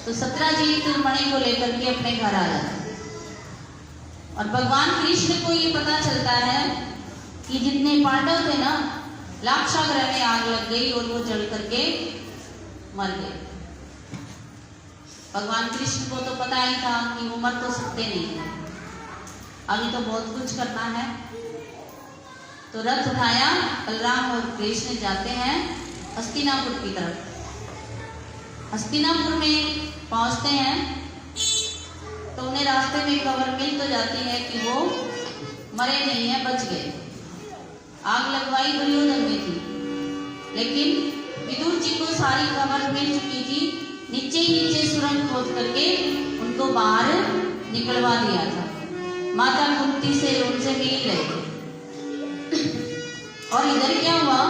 तो सत्यजीत मणि को लेकर के अपने घर आ जाते हैं। और भगवान कृष्ण को ये पता चलता है कि जितने पांडव थे ना, लाक्षागृह में आग लग गई और वो जल करके मर गए। भगवान कृष्ण को तो पता ही था कि वो मर तो सकते नहीं है, अभी तो बहुत कुछ करना है। तो रथ उठाया, बलराम और कृष्ण जाते हैं हस्तिनापुर की तरफ। हस्तिनापुर में पहुंचते हैं तो उन्हें रास्ते में खबर मिल तो जाती है कि वो मरे नहीं है, बच गए। आग लगवाई दुर्योधन ने थी, लेकिन विदुर जी को सारी खबर मिल चुकी थी। नीचे ही नीचे सुरंग खोद करके उनको बाहर निकलवा दिया था। माता कुंती से उनसे मिल ही रहे थे। और इधर क्या हुआ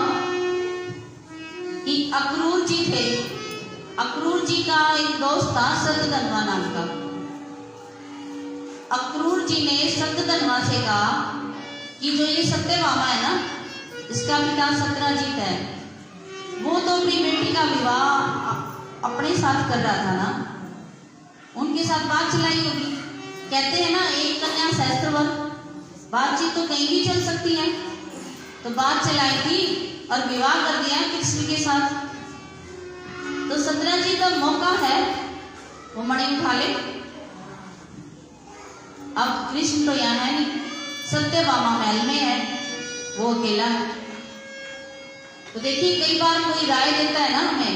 कि अक्रूर जी थे। अक्रूर जी का एक दोस्त था सतधन्वा नाम का। अक्रूर जी ने सतधन्वा से कहा कि जो ये सत्यभामा है ना, इसका पिता सत्यजीत है, वो तो अपनी बेटी का विवाह अपने साथ कर रहा था ना, उनके साथ बात चलाई होगी। कहते हैं ना, एक कन्या सहस्त्रवर, बातचीत तो कहीं भी चल सकती है। तो बात चलाई थी और विवाह कर दिया कृष्ण के साथ। तो सत्यजीत का मौका है, वो मणि उठा ले। अब कृष्ण तो यहाँ है नहीं, सत्यभामा महल में है, वो अकेला है। तो देखिए, कई बार कोई राय देता है ना हमें,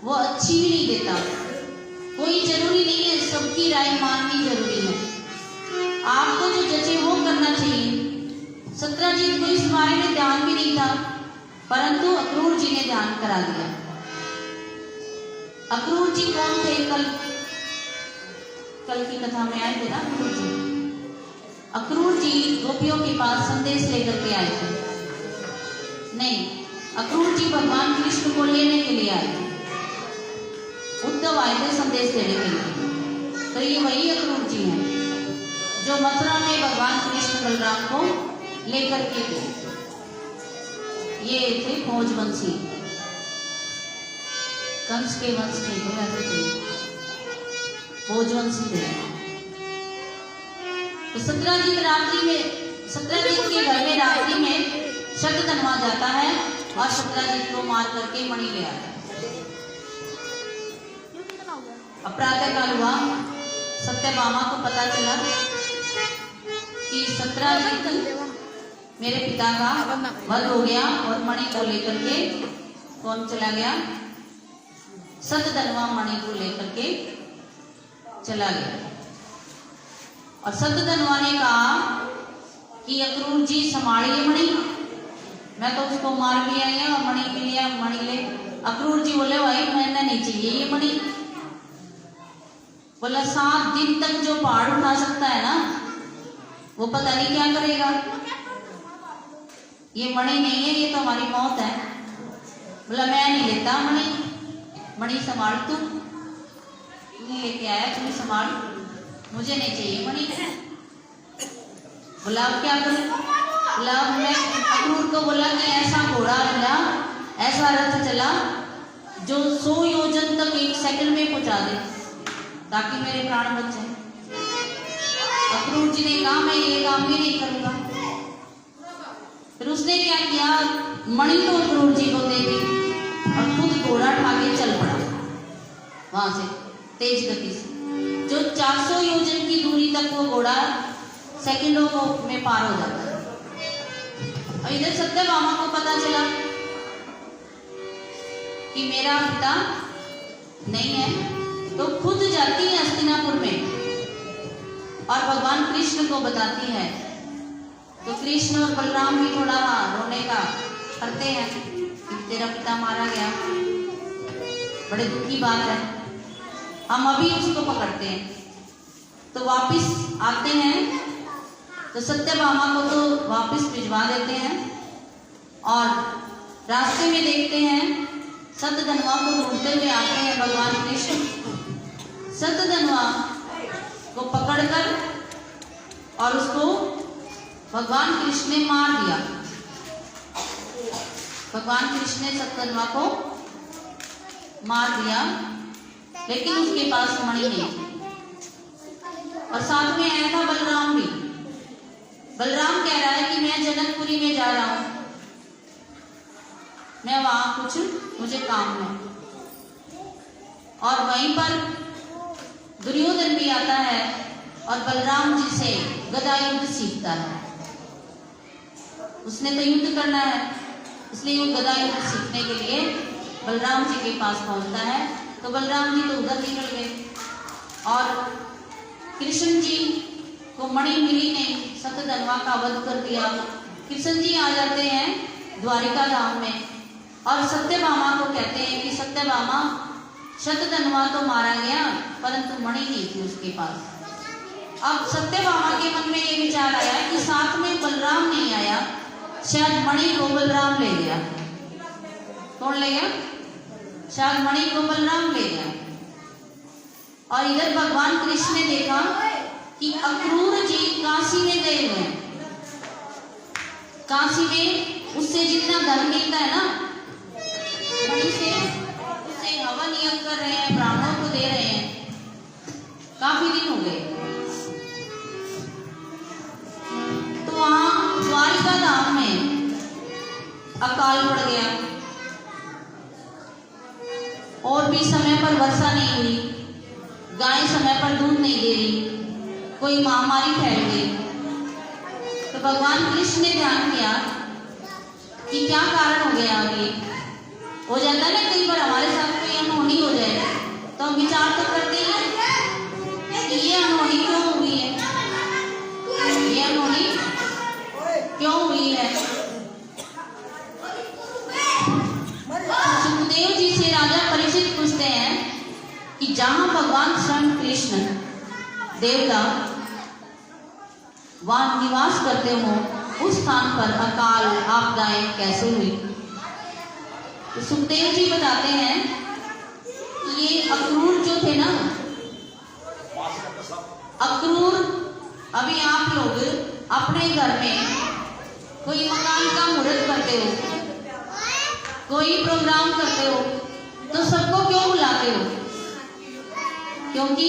वो अच्छी भी नहीं देता। कोई जरूरी नहीं है सबकी राय माननी जरूरी है, आपको जो जचे वो करना चाहिए। सत्यजीत को इस बारे में ध्यान भी नहीं था, परंतु अक्रूर जी ने ध्यान करा दिया। अक्रूर जी कौन थे? कल की कथा में आए थे ना अक्रूर जी। अक्रूर जी गोपियों के पास संदेश लेकर के आए थे। नहीं, अक्रूर जी भगवान कृष्ण को लेने के लिए आए थे। उद्धव आए थे संदेश देने के लिए। तो ये वही अक्रूर जी हैं जो मथुरा में भगवान कृष्ण बलराम को लेकर के थे। ये थे भोजवंशी, कंस के वंश के थे, भोजवंशी थे। तो सत्यजीत के घर में रात्रि में शतधन्वा जाता है और सत्यजीत को मार करके मणि ले आता है। अब प्रातः काल हुआ, सत्यभामा को पता चला कि सत्यजीत मेरे पिता का वध हो गया और मणि को लेकर के कौन चला गया? सतधन्वा मणि को लेकर के चला गया। और सतधन्वा ने कहा कि अक्रूर जी संभालिए मणि, मैं तो उसको मार भी आई और मणि भी लिया, मणि ले। अक्रूर जी बोले, भाई मैंने नहीं चाहिए ये मणि। बोला 7 दिन तक जो पहाड़ उठा सकता है ना, वो पता नहीं क्या करेगा। ये मणि नहीं है, ये तो हमारी मौत है। बोला मैं नहीं लेता मणि, मणि संभाल, तू नहीं लेके आया, तुम्हें संभाल, मुझे नहीं चाहिए मणि। बोला अब क्या करूं? बोला मैं अक्रूर को बोला कि ऐसा घोड़ा चला, ऐसा रथ चला जो 100 योजन तक 1 सेकंड में पहुंचा दे, ताकि मेरे प्राण बच जाए। अक्रूर जी ने कहा मैं ये काम भी नहीं करूंगा। फिर उसने क्या किया, मणि तो अक्रूर जी को दे दी और खुद घोड़ा उठा के चल पड़ा वहां से तेज गति से। जो 400 योजन की दूरी तक वो घोड़ा सेकंडों में पार हो जाता है। और इधर सत्यभामा को पता चला कि मेरा पिता नहीं है, तो खुद जाती है हस्तिनापुर में और भगवान कृष्ण को बताती है। तो कृष्ण और बलराम भी थोड़ा रोने का करते हैं कि तेरा पिता मारा गया, बड़े दुख की बात है, हम अभी उसको पकड़ते हैं। तो वापिस आते हैं तो सत्यभामा को तो वापिस भिजवा देते हैं और रास्ते में देखते हैं सतधन्वा को ढूंढते हुए आते हैं भगवान कृष्ण। सतधन्वा को पकड़कर और उसको भगवान कृष्ण ने मार दिया। भगवान कृष्ण ने सतधन्वा को मार दिया। लेकिन उसके पास मणि नहीं थी। और साथ में आया था बलराम भी। बलराम कह रहा है कि मैं जनकपुरी में जा रहा हूं, मैं वहां कुछ मुझे काम है। और वहीं पर दुर्योधन भी आता है और बलराम जी से गदा युद्ध सीखता है। उसने तो युद्ध करना है, इसलिए वो गदा युद्ध सीखने के लिए बलराम जी के पास पहुंचता है। तो बलराम जी तो उधर निकल गए और कृष्ण जी को मणि मिली नहीं, सतधनवा का वध कर दिया। कृष्ण जी आ जाते हैं द्वारिका धाम में और सत्यभामा को कहते हैं कि सत्यभामा, शतधनवा तो मारा गया परंतु मणि नहीं थी उसके पास। अब सत्यभामा के मन में ये विचार आया कि साथ में बलराम नहीं आया, शायद मणि को बलराम ले गया। कौन ले गया? शायद मणि को बलराम ले गया। और इधर भगवान कृष्ण ने देखा कि अक्रूर जी काशी में गए हुए हैं। काशी में उससे जितना धन मिलता है ना, मणि से उससे हवन यज्ञ कर रहे हैं, ब्राह्मणों को दे रहे हैं। काफी दिन हो गए। तो वहां द्वारिका धाम में अकाल पड़ गया और भी समय पर वर्षा नहीं हुई, गाय समय पर दूध नहीं दे रही, कोई महामारी फैल गई। तो भगवान कृष्ण ने ध्यान किया कि क्या कारण हो गया। आगे हो जाता है ना कई बार हमारे साथ कोई अनहोनी हो जाए तो हम विचार तो करते हैं कि ये अनहोनी क्यों हुई है, ये अनहोनी क्यों हुई है। सुखदेव जी से राजा परीक्षित पूछते हैं कि जहां भगवान स्वयं कृष्ण देवता वहां निवास करते हो, उस स्थान पर अकाल आपदाएं कैसे हुई। तो सुखदेव जी बताते हैं कि ये अक्रूर जो थे ना, अक्रूर, अभी आप लोग अपने घर में कोई मकान का मुहूर्त करते हो, कोई प्रोग्राम करते हो, तो सबको क्यों बुलाते हो? क्योंकि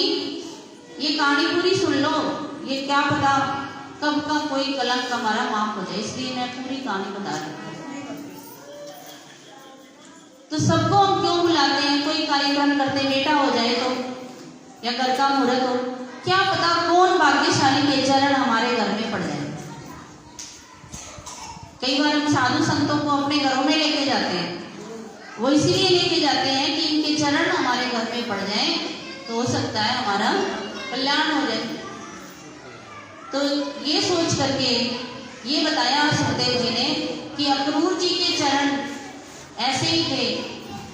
ये कहानी पूरी सुन लो, ये क्या पता कब का कोई कलंक हमारा माफ हो जाए, इसलिए मैं पूरी कहानी बता रही हूँ। तो सबको हम क्यों बुलाते हैं? कोई कार्यक्रम करते, बेटा हो जाए तो, या घर का मुहूर्त हो, क्या पता कौन भाग्यशाली के चरण हमारे घर में पड़ जाए। कई बार हम साधु संतों को अपने घरों में लेके जाते हैं, वो इसीलिए लेके जाते हैं कि इनके चरण हमारे घर में पड़ जाए तो हो सकता है हमारा कल्याण हो जाए। तो ये सोच करके ये बताया सुखदेव जी ने कि अक्रूर जी के चरण ऐसे ही थे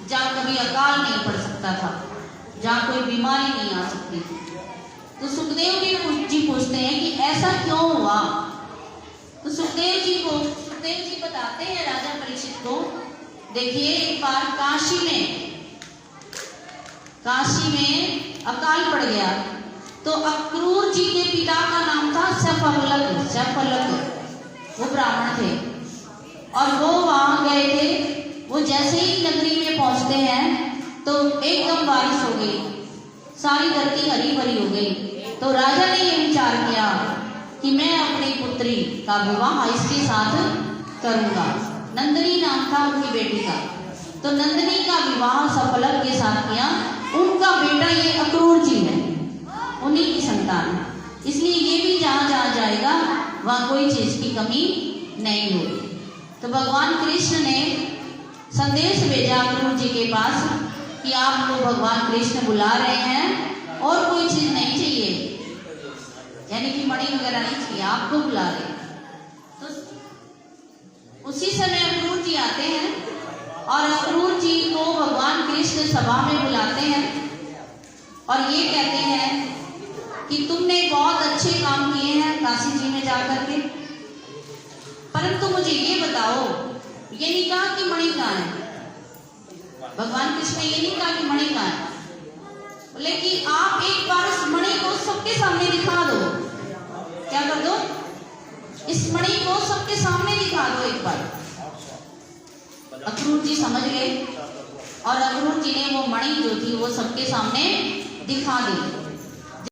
जहाँ कभी अकाल नहीं पड़ सकता था, जहाँ कोई बीमारी नहीं आ सकती थी। तो सुखदेव जी पूछते हैं कि ऐसा क्यों हुआ। तो सुखदेव जी बताते हैं राजा परीक्षित को, देखिए एक बार काशी में अकाल पड़ गया। तो अक्रूर जी के पिता का नाम था शफलक, वो ब्राह्मण थे और वो वहां गए थे। वो जैसे ही नगरी में पहुंचते हैं तो एकदम बारिश हो गई, सारी धरती हरी भरी हो गई। तो राजा ने ये विचार किया कि मैं अपनी पुत्री का विवाह इसके साथ करूंगा। नंदिनी नाम था उनकी बेटी का। तो नंदिनी का विवाह शफलक के साथ किया। उनका बेटा ये अक्रूर जी है, उन्हीं की संतान है, इसलिए ये भी जहां जहां जाएगा वहां कोई चीज की कमी नहीं होगी। तो भगवान कृष्ण ने संदेश भेजा अक्रूर जी के पास कि आपको भगवान कृष्ण बुला रहे हैं और कोई चीज नहीं चाहिए, यानी कि मणि वगैरह नहीं चाहिए, आपको बुला रहे हैं। तो उसी समय अक्रूर जी आते हैं और अक्रूर जी को भगवान कृष्ण सभा में बुलाते हैं और ये कहते हैं कि तुमने बहुत अच्छे काम किए हैं काशी जी में जाकर के, परंतु मुझे ये बताओ, ये नहीं कहा कि मणि कहाँ है। भगवान कृष्ण ने ये नहीं कहा कि मणि कहाँ है, बोले कि आप एक बार इस मणि को सबके सामने दिखा दो। क्या कर दो? इस मणि को सबके सामने दिखा दो एक बार। अक्रूर जी समझ गए और अक्रूर जी ने वो मणि जो थी वो सबके सामने दिखा दी।